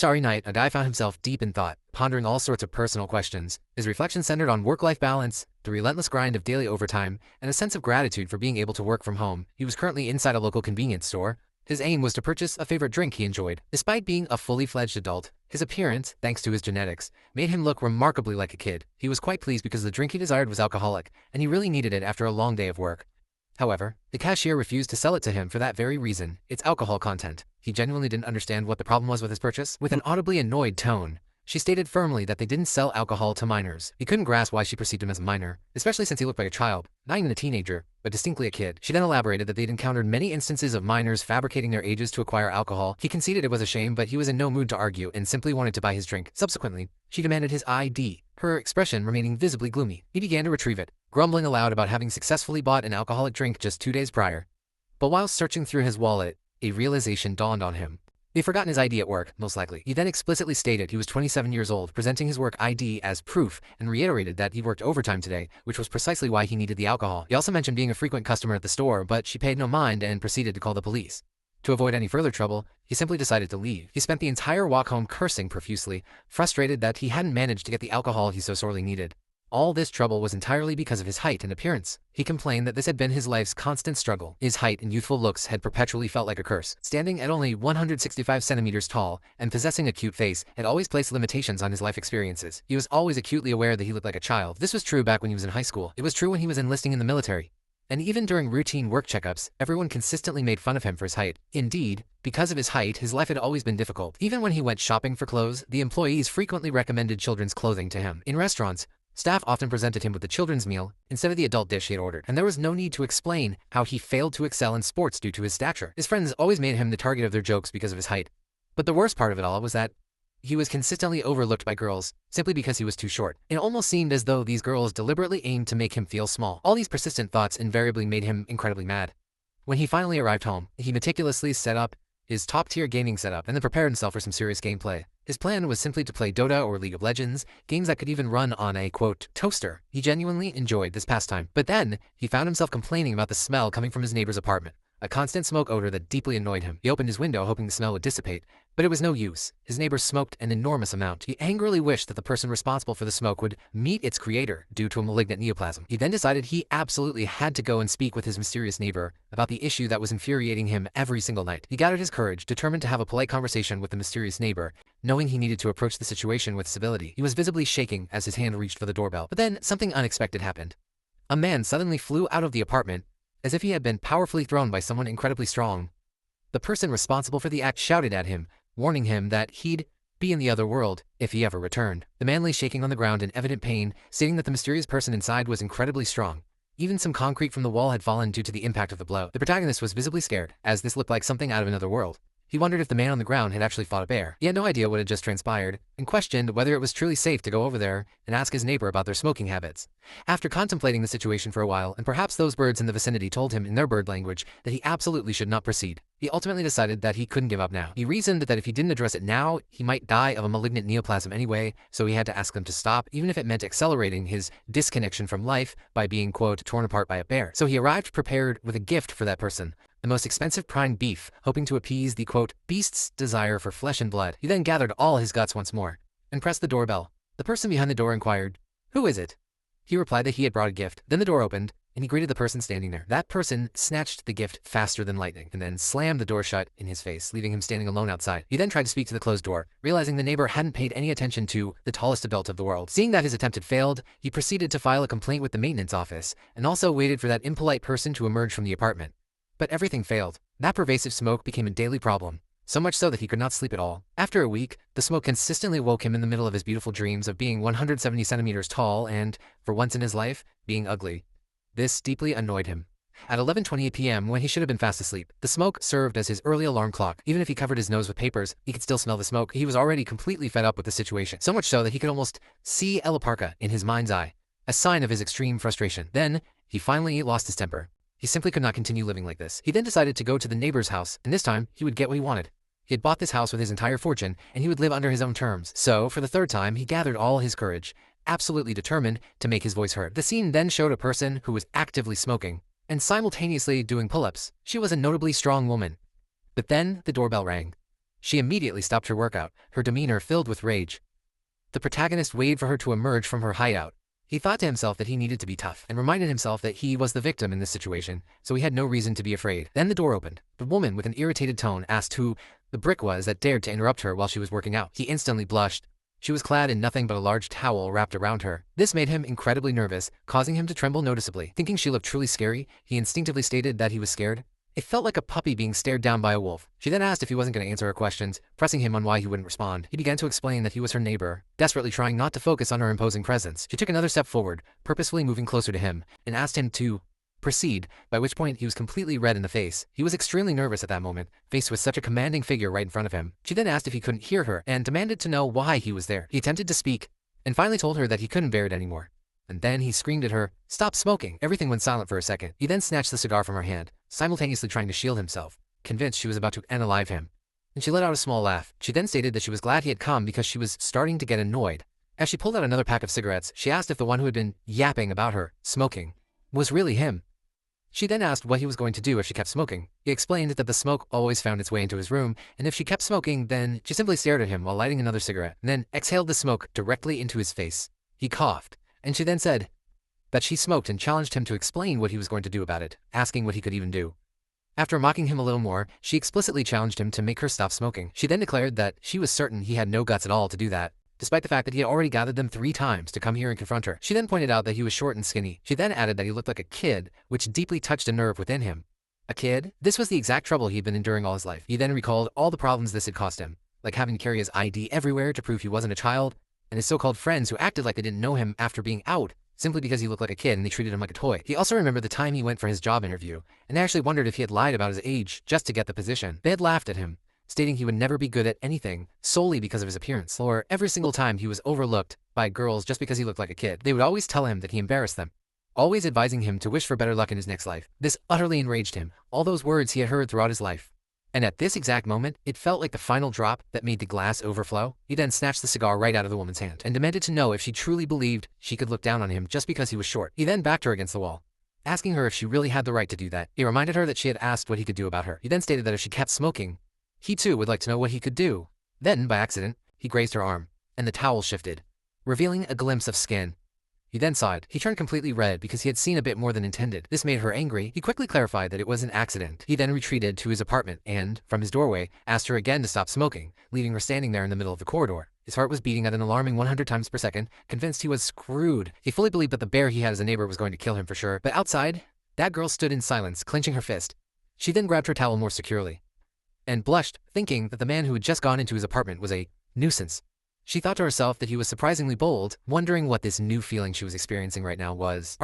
Starry night, a guy found himself deep in thought, pondering all sorts of personal questions. His reflection centered on work-life balance, the relentless grind of daily overtime, and a sense of gratitude for being able to work from home. He was currently inside a local convenience store. His aim was to purchase a favorite drink he enjoyed. Despite being a fully fledged adult, his appearance, thanks to his genetics, made him look remarkably like a kid. He was quite pleased because the drink he desired was alcoholic, and he really needed it after a long day of work. However, the cashier refused to sell it to him for that very reason, its alcohol content. He genuinely didn't understand what the problem was with his purchase. With an audibly annoyed tone, she stated firmly that they didn't sell alcohol to minors. He couldn't grasp why she perceived him as a minor, especially since he looked like a child, not even a teenager, but distinctly a kid. She then elaborated that they'd encountered many instances of minors fabricating their ages to acquire alcohol. He conceded it was a shame, but he was in no mood to argue and simply wanted to buy his drink. Subsequently, she demanded his ID, her expression remaining visibly gloomy. He began to retrieve it, grumbling aloud about having successfully bought an alcoholic drink just 2 days prior. But while searching through his wallet, a realization dawned on him. He'd forgotten his ID at work, most likely. He then explicitly stated he was 27 years old, presenting his work ID as proof, and reiterated that he worked overtime today, which was precisely why he needed the alcohol. He also mentioned being a frequent customer at the store, but she paid no mind and proceeded to call the police. To avoid any further trouble, he simply decided to leave. He spent the entire walk home cursing profusely, frustrated that he hadn't managed to get the alcohol he so sorely needed. All this trouble was entirely because of his height and appearance. He complained that this had been his life's constant struggle. His height and youthful looks had perpetually felt like a curse. Standing at only 165 centimeters tall and possessing a cute face had always placed limitations on his life experiences. He was always acutely aware that he looked like a child. This was true back when he was in high school. It was true when he was enlisting in the military. And even during routine work checkups, everyone consistently made fun of him for his height. Indeed, because of his height, his life had always been difficult. Even when he went shopping for clothes, the employees frequently recommended children's clothing to him. In restaurants, staff often presented him with the children's meal instead of the adult dish he had ordered, and there was no need to explain how he failed to excel in sports due to his stature. His friends always made him the target of their jokes because of his height. But the worst part of it all was that he was consistently overlooked by girls simply because he was too short. It almost seemed as though these girls deliberately aimed to make him feel small. All these persistent thoughts invariably made him incredibly mad. When he finally arrived home, he meticulously set up his top-tier gaming setup and then prepared himself for some serious gameplay. His plan was simply to play Dota or League of Legends, games that could even run on a, quote, toaster. He genuinely enjoyed this pastime. But then, he found himself complaining about the smell coming from his neighbor's apartment, a constant smoke odor that deeply annoyed him. He opened his window hoping the smell would dissipate, but it was no use. His neighbor smoked an enormous amount. He angrily wished that the person responsible for the smoke would meet its creator due to a malignant neoplasm. He then decided he absolutely had to go and speak with his mysterious neighbor about the issue that was infuriating him every single night. He gathered his courage, determined to have a polite conversation with the mysterious neighbor, knowing he needed to approach the situation with civility. He was visibly shaking as his hand reached for the doorbell. But then, something unexpected happened. A man suddenly flew out of the apartment, as if he had been powerfully thrown by someone incredibly strong. The person responsible for the act shouted at him, warning him that he'd be in the other world if he ever returned. The man lay shaking on the ground in evident pain, stating that the mysterious person inside was incredibly strong. Even some concrete from the wall had fallen due to the impact of the blow. The protagonist was visibly scared, as this looked like something out of another world. He wondered if the man on the ground had actually fought a bear. He had no idea what had just transpired, and questioned whether it was truly safe to go over there and ask his neighbor about their smoking habits. After contemplating the situation for a while, and perhaps those birds in the vicinity told him in their bird language that he absolutely should not proceed, he ultimately decided that he couldn't give up now. He reasoned that if he didn't address it now, he might die of a malignant neoplasm anyway, so he had to ask them to stop, even if it meant accelerating his disconnection from life by being, quote, torn apart by a bear. So he arrived prepared with a gift for that person, the most expensive prime beef, hoping to appease the, quote, beast's desire for flesh and blood. He then gathered all his guts once more and pressed the doorbell. The person behind the door inquired, "Who is it?" He replied that he had brought a gift. Then the door opened, and he greeted the person standing there. That person snatched the gift faster than lightning, and then slammed the door shut in his face, leaving him standing alone outside. He then tried to speak to the closed door, realizing the neighbor hadn't paid any attention to the tallest adult of the world. Seeing that his attempt had failed, he proceeded to file a complaint with the maintenance office, and also waited for that impolite person to emerge from the apartment. But everything failed. That pervasive smoke became a daily problem, so much so that he could not sleep at all. After a week, the smoke consistently woke him in the middle of his beautiful dreams of being 170 centimeters tall and, for once in his life, being ugly. This deeply annoyed him. At 11:28 p.m., when he should have been fast asleep, the smoke served as his early alarm clock. Even if he covered his nose with papers, he could still smell the smoke. He was already completely fed up with the situation, so much so that he could almost see Ella Parka in his mind's eye, a sign of his extreme frustration. Then, he finally lost his temper. He simply could not continue living like this. He then decided to go to the neighbor's house, and this time, he would get what he wanted. He had bought this house with his entire fortune, and he would live under his own terms. So, for the third time, he gathered all his courage, absolutely determined to make his voice heard. The scene then showed a person who was actively smoking, and simultaneously doing pull-ups. She was a notably strong woman. But then, the doorbell rang. She immediately stopped her workout, her demeanor filled with rage. The protagonist waited for her to emerge from her hideout. He thought to himself that he needed to be tough, and reminded himself that he was the victim in this situation, so he had no reason to be afraid. Then the door opened. The woman, with an irritated tone, asked who the brick was that dared to interrupt her while she was working out. He instantly blushed. She was clad in nothing but a large towel wrapped around her. This made him incredibly nervous, causing him to tremble noticeably. Thinking she looked truly scary, he instinctively stated that he was scared. It felt like a puppy being stared down by a wolf. She then asked if he wasn't going to answer her questions, pressing him on why he wouldn't respond. He began to explain that he was her neighbor, desperately trying not to focus on her imposing presence. She took another step forward, purposefully moving closer to him, and asked him to proceed, by which point he was completely red in the face. He was extremely nervous at that moment, faced with such a commanding figure right in front of him. She then asked if he couldn't hear her, and demanded to know why he was there. He attempted to speak, and finally told her that he couldn't bear it anymore. And then he screamed at her, "Stop smoking!" Everything went silent for a second. He then snatched the cigar from her hand, simultaneously trying to shield himself, convinced she was about to unalive him. And she let out a small laugh. She then stated that she was glad he had come because she was starting to get annoyed. As she pulled out another pack of cigarettes, she asked if the one who had been yapping about her smoking was really him. She then asked what he was going to do if she kept smoking. He explained that the smoke always found its way into his room, and if she kept smoking, then she simply stared at him while lighting another cigarette, and then exhaled the smoke directly into his face. He coughed, and she then said that she smoked and challenged him to explain what he was going to do about it, asking what he could even do. After mocking him a little more, she explicitly challenged him to make her stop smoking. She then declared that she was certain he had no guts at all to do that, despite the fact that he had already gathered them 3 times to come here and confront her. She then pointed out that he was short and skinny. She then added that he looked like a kid, which deeply touched a nerve within him. A kid? This was the exact trouble he'd been enduring all his life. He then recalled all the problems this had cost him, like having to carry his ID everywhere to prove he wasn't a child, and his so-called friends who acted like they didn't know him after being out, simply because he looked like a kid and they treated him like a toy. He also remembered the time he went for his job interview, and they actually wondered if he had lied about his age just to get the position. They had laughed at him, stating he would never be good at anything solely because of his appearance, or every single time he was overlooked by girls just because he looked like a kid. They would always tell him that he embarrassed them, always advising him to wish for better luck in his next life. This utterly enraged him, all those words he had heard throughout his life. And at this exact moment, it felt like the final drop that made the glass overflow. He then snatched the cigar right out of the woman's hand, and demanded to know if she truly believed she could look down on him just because he was short. He then backed her against the wall, asking her if she really had the right to do that. He reminded her that she had asked what he could do about her. He then stated that if she kept smoking, he too would like to know what he could do. Then, by accident, he grazed her arm, and the towel shifted, revealing a glimpse of skin. He then sighed. He turned completely red because he had seen a bit more than intended. This made her angry. He quickly clarified that it was an accident. He then retreated to his apartment and, from his doorway, asked her again to stop smoking, leaving her standing there in the middle of the corridor. His heart was beating at an alarming 100 times per second, convinced he was screwed. He fully believed that the bear he had as a neighbor was going to kill him for sure. But outside, that girl stood in silence, clenching her fist. She then grabbed her towel more securely and blushed, thinking that the man who had just gone into his apartment was a nuisance. She thought to herself that he was surprisingly bold, wondering what this new feeling she was experiencing right now was.